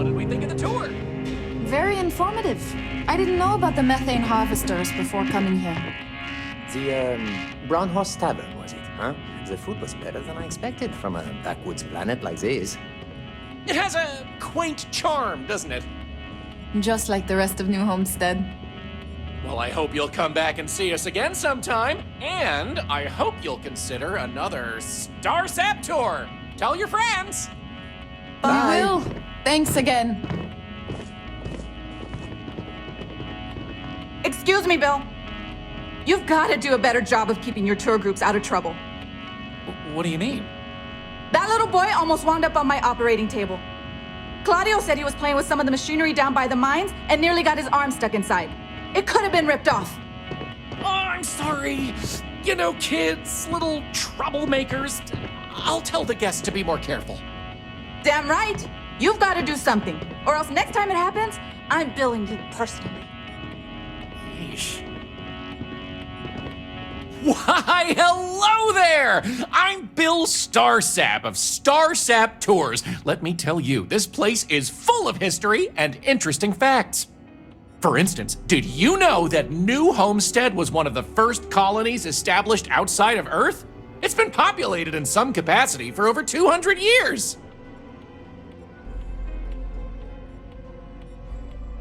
what did we think of the tour? Very informative. I didn't know about the methane harvesters before coming here. The, Brown Horse Tavern, was it, huh? The food was better than I expected from a backwoods planet like this. It has a quaint charm, doesn't it? Just like the rest of New Homestead. Well, I hope you'll come back and see us again sometime. And I hope you'll consider another Starsap tour. Tell your friends. I will. Thanks again. Excuse me, Bill. You've got to do a better job of keeping your tour groups out of trouble. What do you mean? That little boy almost wound up on my operating table. Claudio said he was playing with some of the machinery down by the mines and nearly got his arm stuck inside. It could have been ripped off. Oh, I'm sorry. You know, kids, little troublemakers. I'll tell the guests to be more careful. Damn right. You've got to do something, or else next time it happens, I'm billing you personally. Yeesh. Why, hello there! I'm Bill Starsap of Starsap Tours. Let me tell you, this place is full of history and interesting facts. For instance, did you know that New Homestead was one of the first colonies established outside of Earth? It's been populated in some capacity for over 200 years.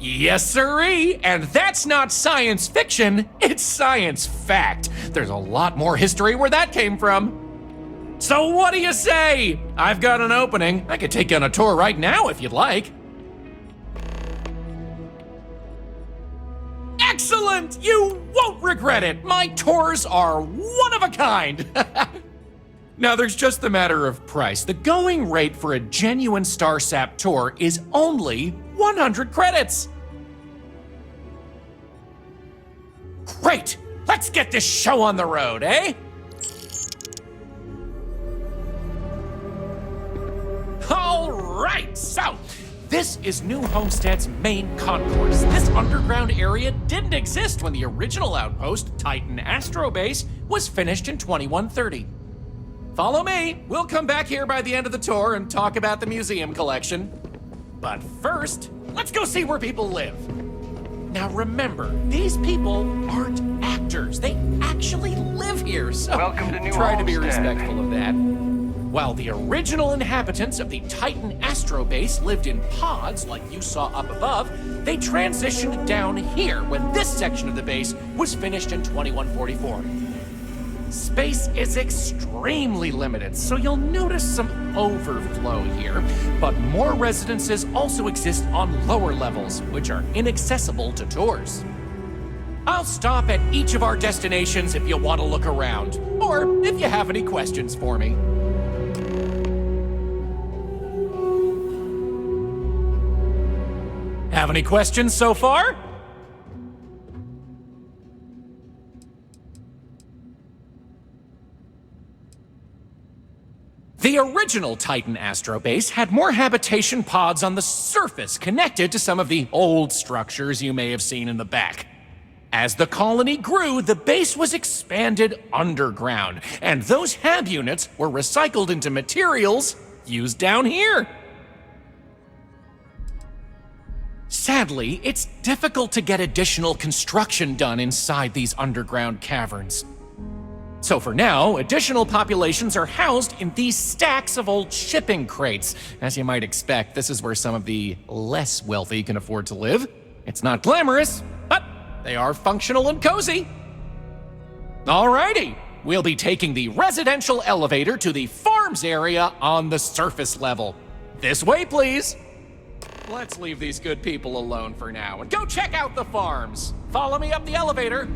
Yes, sirree, and that's not science fiction, it's science fact. There's a lot more history where that came from. So what do you say? I've got an opening. I could take you on a tour right now if you'd like. Excellent! You won't regret it. My tours are one of a kind. Now, there's just the matter of price. The going rate for a genuine Starsap tour is only 100 credits. Great! Let's get this show on the road, eh? All right, so this is New Homestead's main concourse. This underground area didn't exist when the original outpost, Titan Astrobase, was finished in 2130. Follow me. We'll come back here by the end of the tour and talk about the museum collection. But first, let's go see where people live. Now remember, these people aren't actors. They actually live here, so Welcome to New try to be Homestead. respectful of that. While the original inhabitants of the Titan Astrobase lived in pods like you saw up above, they transitioned down here when this section of the base was finished in 2144. Space is extremely limited, so you'll notice some overflow here, but more residences also exist on lower levels, which are inaccessible to tours. I'll stop at each of our destinations if you want to look around, or if you have any questions for me. Have any questions so far? The original Titan Astrobase had more habitation pods on the surface connected to some of the old structures you may have seen in the back. As the colony grew, the base was expanded underground, and those hab units were recycled into materials used down here. Sadly, it's difficult to get additional construction done inside these underground caverns. So for now, additional populations are housed in these stacks of old shipping crates. As you might expect, this is where some of the less wealthy can afford to live. It's not glamorous, but they are functional and cozy. Alrighty, we'll be taking the residential elevator to the farms area on the surface level. This way, please. Let's leave these good people alone for now and go check out the farms. Follow me up the elevator.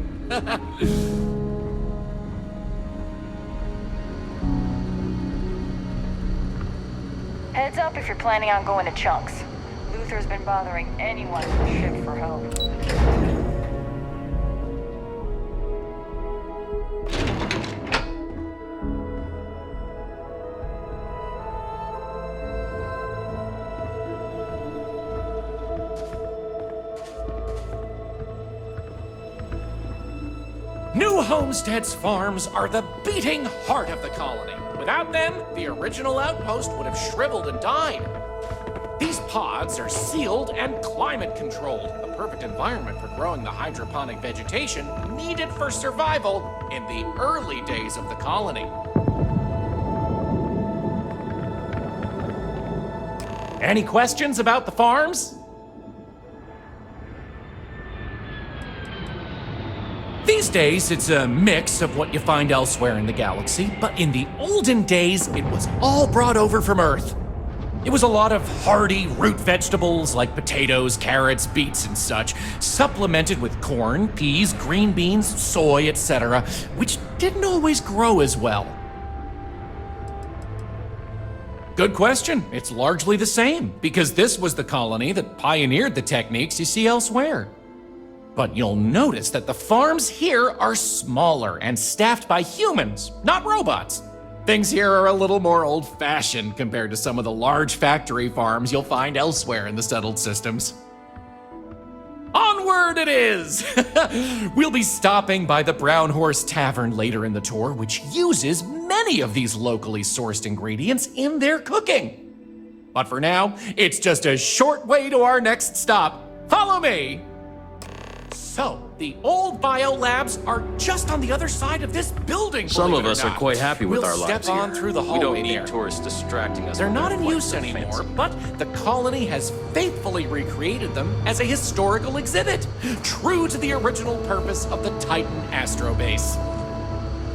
Heads up if you're planning on going to Chunks. Luther's been bothering anyone from the ship for help. New Homestead's farms are the beating heart of the colony. Without them, the original outpost would have shriveled and died. These pods are sealed and climate controlled, a perfect environment for growing the hydroponic vegetation needed for survival in the early days of the colony. Any questions about the farms? These days, it's a mix of what you find elsewhere in the galaxy, but in the olden days, it was all brought over from Earth. It was a lot of hardy root vegetables like potatoes, carrots, beets, and such, supplemented with corn, peas, green beans, soy, etc., which didn't always grow as well. Good question. It's largely the same, because this was the colony that pioneered the techniques you see elsewhere. But you'll notice that the farms here are smaller and staffed by humans, not robots. Things here are a little more old-fashioned compared to some of the large factory farms you'll find elsewhere in the settled systems. Onward it is! We'll be stopping by the Brown Horse Tavern later in the tour, which uses many of these locally sourced ingredients in their cooking. But for now, it's just a short way to our next stop. Follow me! So, the old biolabs are just on the other side of this building. Some of us are quite happy with our lives We'll step on here. through the We hallway don't need there. tourists distracting us. They're with not their in use flights of anymore, fancy. but the colony has faithfully recreated them as a historical exhibit, true to the original purpose of the Titan Astrobase.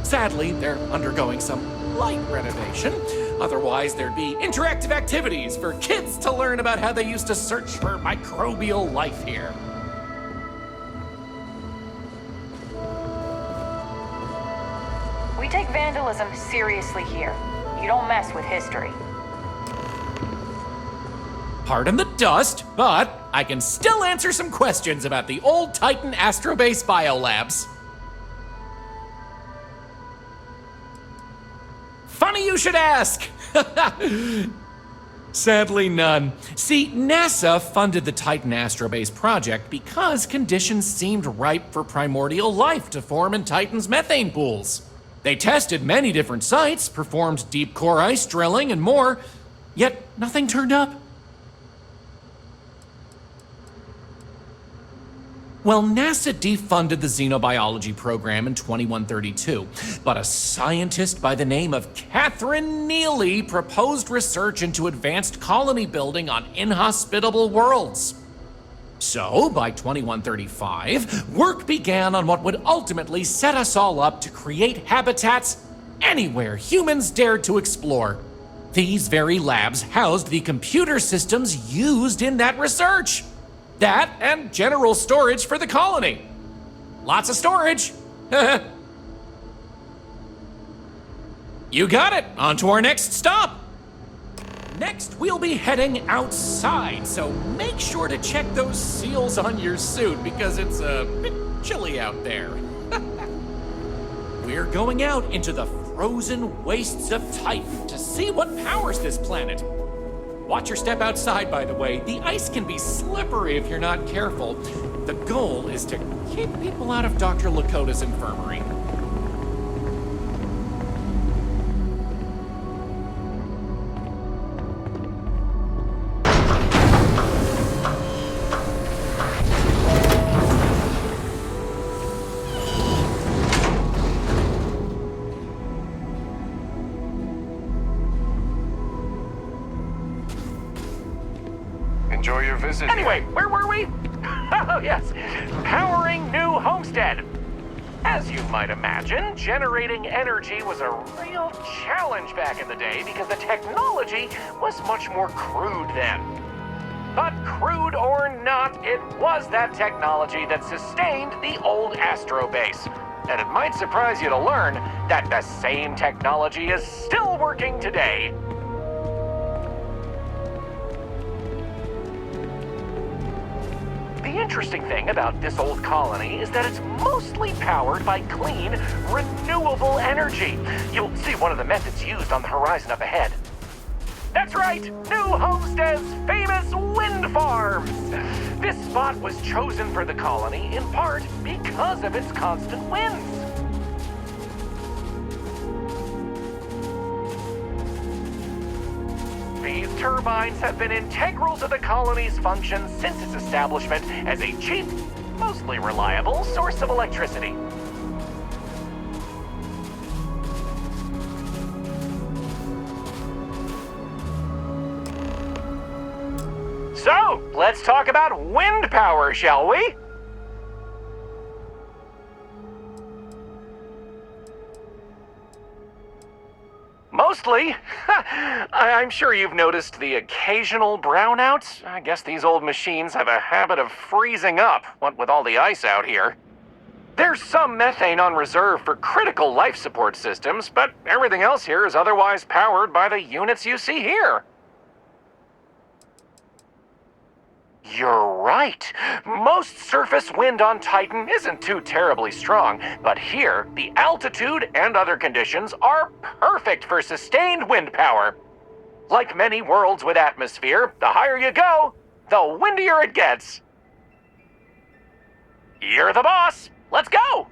Sadly, they're undergoing some light renovation. Otherwise, there'd be interactive activities for kids to learn about how they used to search for microbial life here. We take vandalism seriously here. You don't mess with history. Pardon the dust, but I can still answer some questions about the old Titan Astrobase biolabs. Funny you should ask! Sadly, none. See, NASA funded the Titan Astrobase project because conditions seemed ripe for primordial life to form in Titan's methane pools. They tested many different sites, performed deep core ice drilling, and more, yet nothing turned up. Well, NASA defunded the xenobiology program in 2132, but a scientist by the name of Catherine Neely proposed research into advanced colony building on inhospitable worlds. So, by 2135, work began on what would ultimately set us all up to create habitats anywhere humans dared to explore. These very labs housed the computer systems used in that research. That and general storage for the colony. Lots of storage. You got it. On to our next stop. Next, we'll be heading outside, so make sure to check those seals on your suit because it's a bit chilly out there. We're going out into the frozen wastes of Titan to see what powers this planet. Watch your step outside, by the way. The ice can be slippery if you're not careful. The goal is to keep people out of Dr. Lakota's infirmary. Enjoy your visit. Anyway, where were we? Oh, yes. Powering new Homestead. As you might imagine, generating energy was a real challenge back in the day because the technology was much more crude then. But crude or not, it was that technology that sustained the old Astrobase. And it might surprise you to learn that the same technology is still working today. The interesting thing about this old colony is that it's mostly powered by clean, renewable energy. You'll see one of the methods used on the horizon up ahead. That's right, New Homestead's famous wind farms. This spot was chosen for the colony in part because of its constant winds. These turbines have been integral to the colony's function since its establishment as a cheap, mostly reliable source of electricity. So, let's talk about wind power, shall we? Mostly. I'm sure you've noticed the occasional brownout. I guess these old machines have a habit of freezing up, what with all the ice out here. There's some methane on reserve for critical life support systems, but everything else here is otherwise powered by the units you see here. You're right. Most surface wind on Titan isn't too terribly strong, but here, the altitude and other conditions are perfect for sustained wind power. Like many worlds with atmosphere, the higher you go, the windier it gets. You're the boss. Let's go!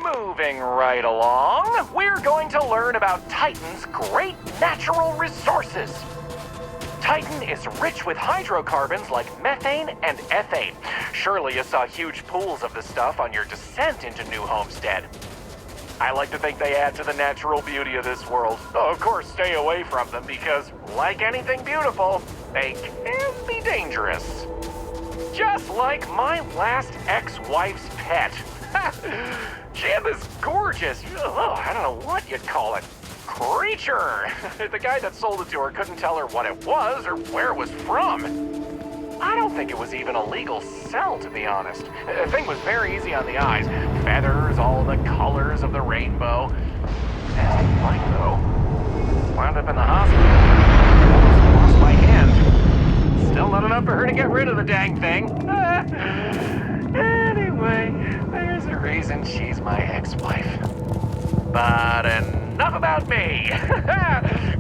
Moving right along, we're going to learn about Titan's great natural resources. Titan is rich with hydrocarbons like methane and ethane. Surely you saw huge pools of the stuff on your descent into New Homestead. I like to think they add to the natural beauty of this world. Though, of course, stay away from them because, like anything beautiful, they can be dangerous. Just like my last ex-wife's pet. She had this gorgeous, I don't know what you'd call it, creature. The guy that sold it to her couldn't tell her what it was or where it was from. I don't think it was even a legal sell, to be honest. The thing was very easy on the eyes. Feathers, all the colors of the rainbow. Like though. Wound up in the hospital. Almost lost my hand. Still not enough for her to get rid of the dang thing. Anyway, there's a reason she's my ex-wife. But enough about me.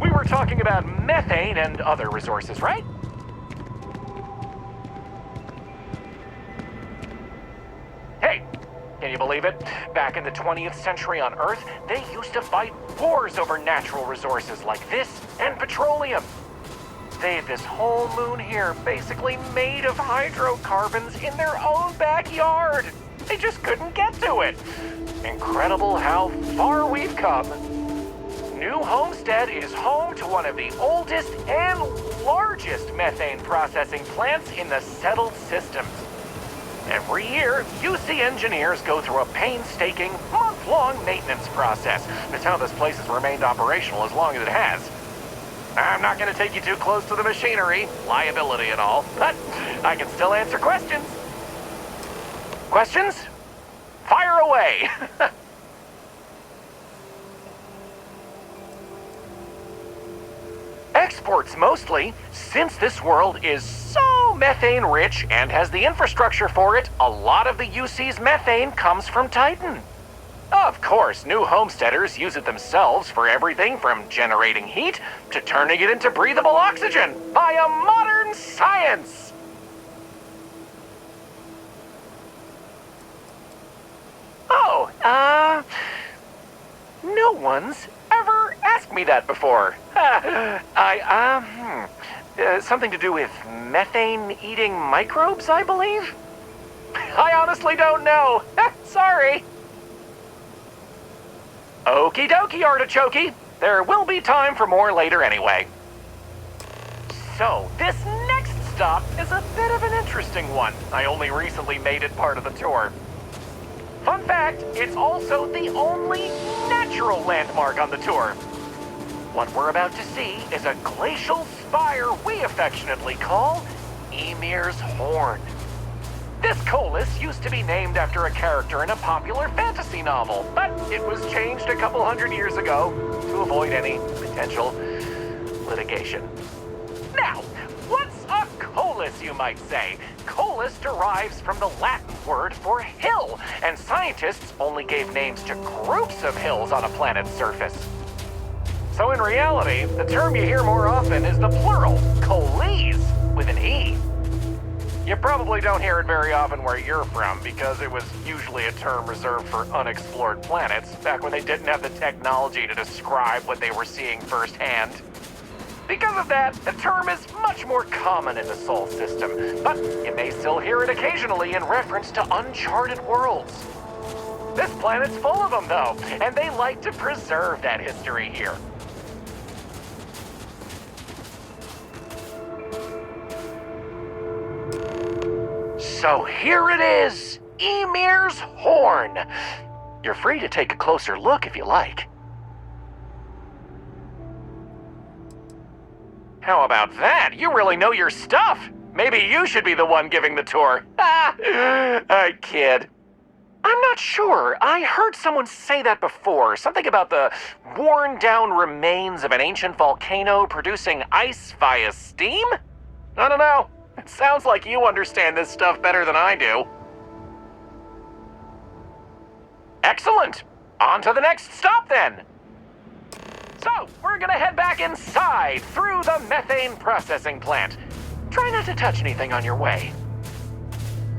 We were talking about methane and other resources, right? Hey, can you believe it? Back in the 20th century on Earth, they used to fight wars over natural resources like this and petroleum. They had this whole moon here basically made of hydrocarbons in their own backyard. They just couldn't get to it. Incredible how far we've come. New Homestead is home to one of the oldest and largest methane processing plants in the settled system. Every year, UC engineers go through a painstaking, month-long maintenance process. That's how this place has remained operational as long as it has. I'm not going to take you too close to the machinery, liability and all, but I can still answer questions. Questions? Fire away! Exports mostly, since this world is so methane rich and has the infrastructure for it, a lot of the UC's methane comes from Titan. Of course, new homesteaders use it themselves for everything from generating heat to turning it into breathable oxygen by a modern science. Oh, no one's ever asked me that before. Something to do with methane-eating microbes, I believe? I honestly don't know. Sorry. Okie dokie, artichoke. There will be time for more later anyway. So, this next stop is a bit of an interesting one. I only recently made it part of the tour. Fun fact, it's also the only natural landmark on the tour. What we're about to see is a glacial spire we affectionately call Emir's Horn. This colus used to be named after a character in a popular fantasy novel, but it was changed a couple hundred years ago to avoid any potential litigation. Now, what's a colus, you might say? Colus derives from the Latin word for hill, and scientists only gave names to groups of hills on a planet's surface. So in reality, the term you hear more often is the plural, coles, with an E. You probably don't hear it very often where you're from, because it was usually a term reserved for unexplored planets, back when they didn't have the technology to describe what they were seeing firsthand. Because of that, the term is much more common in the Sol system, but you may still hear it occasionally in reference to uncharted worlds. This planet's full of them, though, and they like to preserve that history here. So here it is, Emir's Horn. You're free to take a closer look if you like. How about that? You really know your stuff. Maybe you should be the one giving the tour. I kid. I'm not sure. I heard someone say that before. Something about the worn-down remains of an ancient volcano producing ice via steam? I don't know. It sounds like you understand this stuff better than I do. Excellent. On to the next stop, then. So, we're gonna head back inside through the methane processing plant. Try not to touch anything on your way.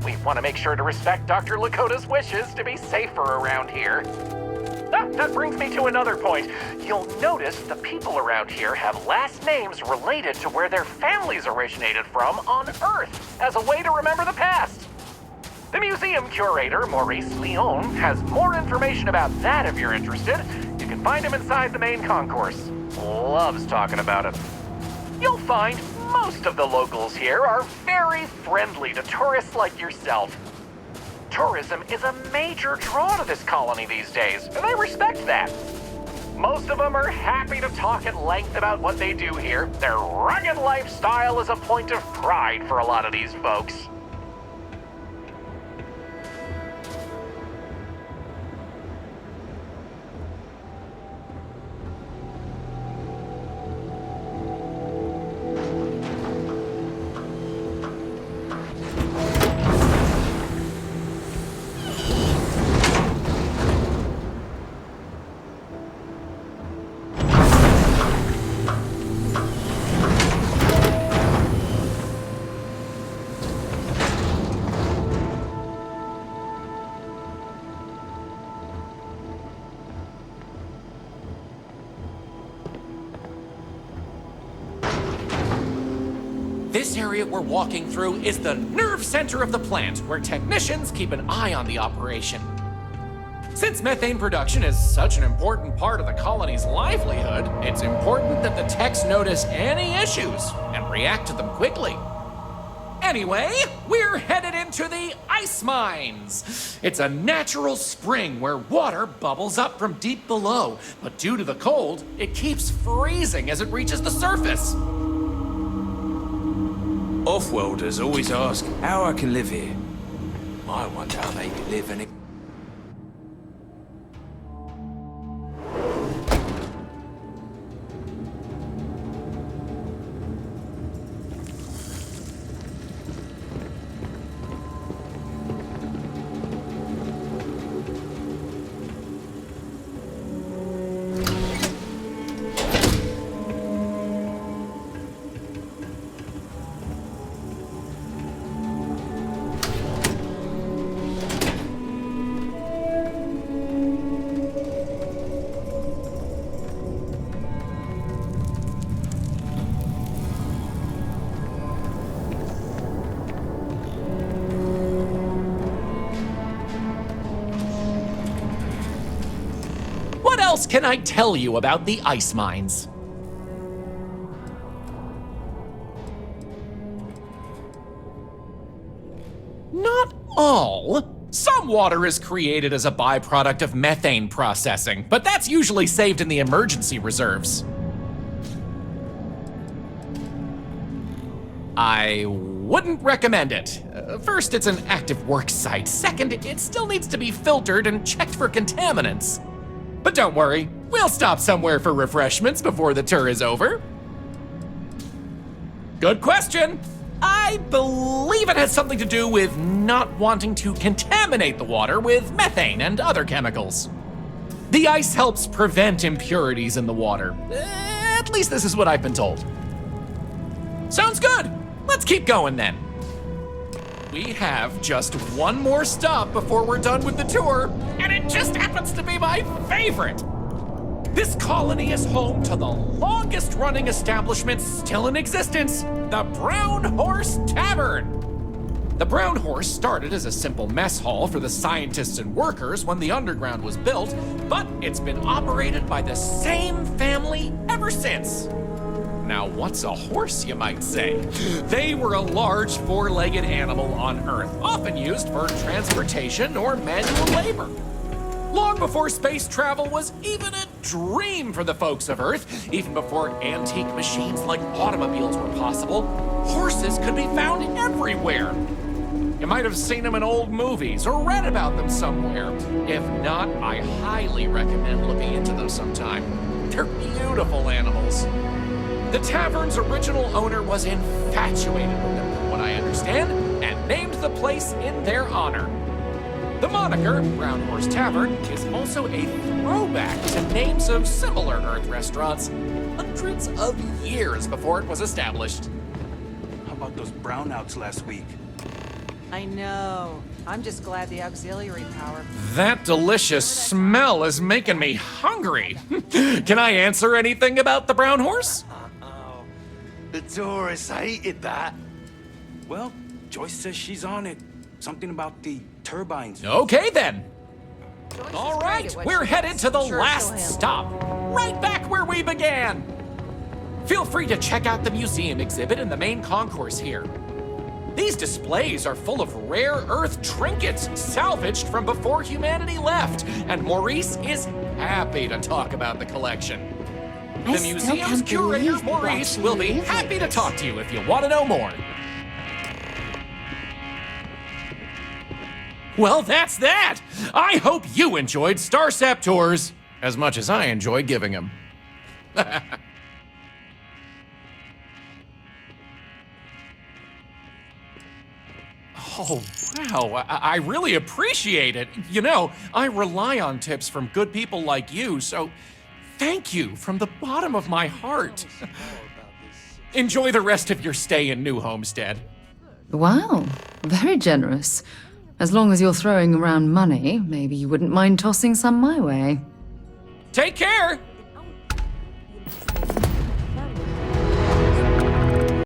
We want to make sure to respect Dr. Lakota's wishes to be safer around here. That brings me to another point. You'll notice the people around here have last names related to where their families originated from on Earth, as a way to remember the past. The museum curator, Maurice Leon, has more information about that if you're interested. You can find him inside the main concourse. Loves talking about it. You'll find most of the locals here are very friendly to tourists like yourself. Tourism is a major draw to this colony these days, and they respect that. Most of them are happy to talk at length about what they do here. Their rugged lifestyle is a point of pride for a lot of these folks. This area we're walking through is the nerve center of the plant, where technicians keep an eye on the operation. Since methane production is such an important part of the colony's livelihood, it's important that the techs notice any issues and react to them quickly. Anyway, we're headed into the ice mines. It's a natural spring where water bubbles up from deep below, but due to the cold, it keeps freezing as it reaches the surface. Off-worlders always ask how I can live here. I wonder how they could live in it. What else can I tell you about the ice mines? Not all. Some water is created as a byproduct of methane processing, but that's usually saved in the emergency reserves. I wouldn't recommend it. First, it's an active work site. Second, it still needs to be filtered and checked for contaminants. But don't worry, we'll stop somewhere for refreshments before the tour is over. Good question. I believe it has something to do with not wanting to contaminate the water with methane and other chemicals. The ice helps prevent impurities in the water. At least this is what I've been told. Sounds good. Let's keep going then. We have just one more stop before we're done with the tour, and it just happens to be my favorite. This colony is home to the longest-running establishment still in existence, the Brown Horse Tavern. The Brown Horse started as a simple mess hall for the scientists and workers when the underground was built, but it's been operated by the same family ever since. Now, what's a horse, you might say? They were a large four-legged animal on Earth, often used for transportation or manual labor. Long before space travel was even a dream for the folks of Earth, even before antique machines like automobiles were possible, horses could be found everywhere. You might have seen them in old movies or read about them somewhere. If not, I highly recommend looking into them sometime. They're beautiful animals. The tavern's original owner was infatuated with them, from what I understand, and named the place in their honor. The moniker, Brown Horse Tavern, is also a throwback to names of similar Earth restaurants hundreds of years before it was established. How about those brownouts last week? I know. I'm just glad the auxiliary power... That delicious smell is making me hungry. Can I answer anything about the Brown Horse? The tourists hated that. Well, Joyce says she's on it. Something about the turbines. Okay, then. All right, we're headed to the last stop. Right back where we began. Feel free to check out the museum exhibit in the main concourse here. These displays are full of rare Earth trinkets salvaged from before humanity left, and Maurice is happy to talk about the collection. The museum's curator, Maurice, will be happy to talk to you if you want to know more. Well, that's that! I hope you enjoyed Starsap Tours as much as I enjoy giving them. Oh, wow, I really appreciate it. You know, I rely on tips from good people like you, so thank you from the bottom of my heart. Enjoy the rest of your stay in New Homestead. Wow, very generous. As long as you're throwing around money, maybe you wouldn't mind tossing some my way. Take care!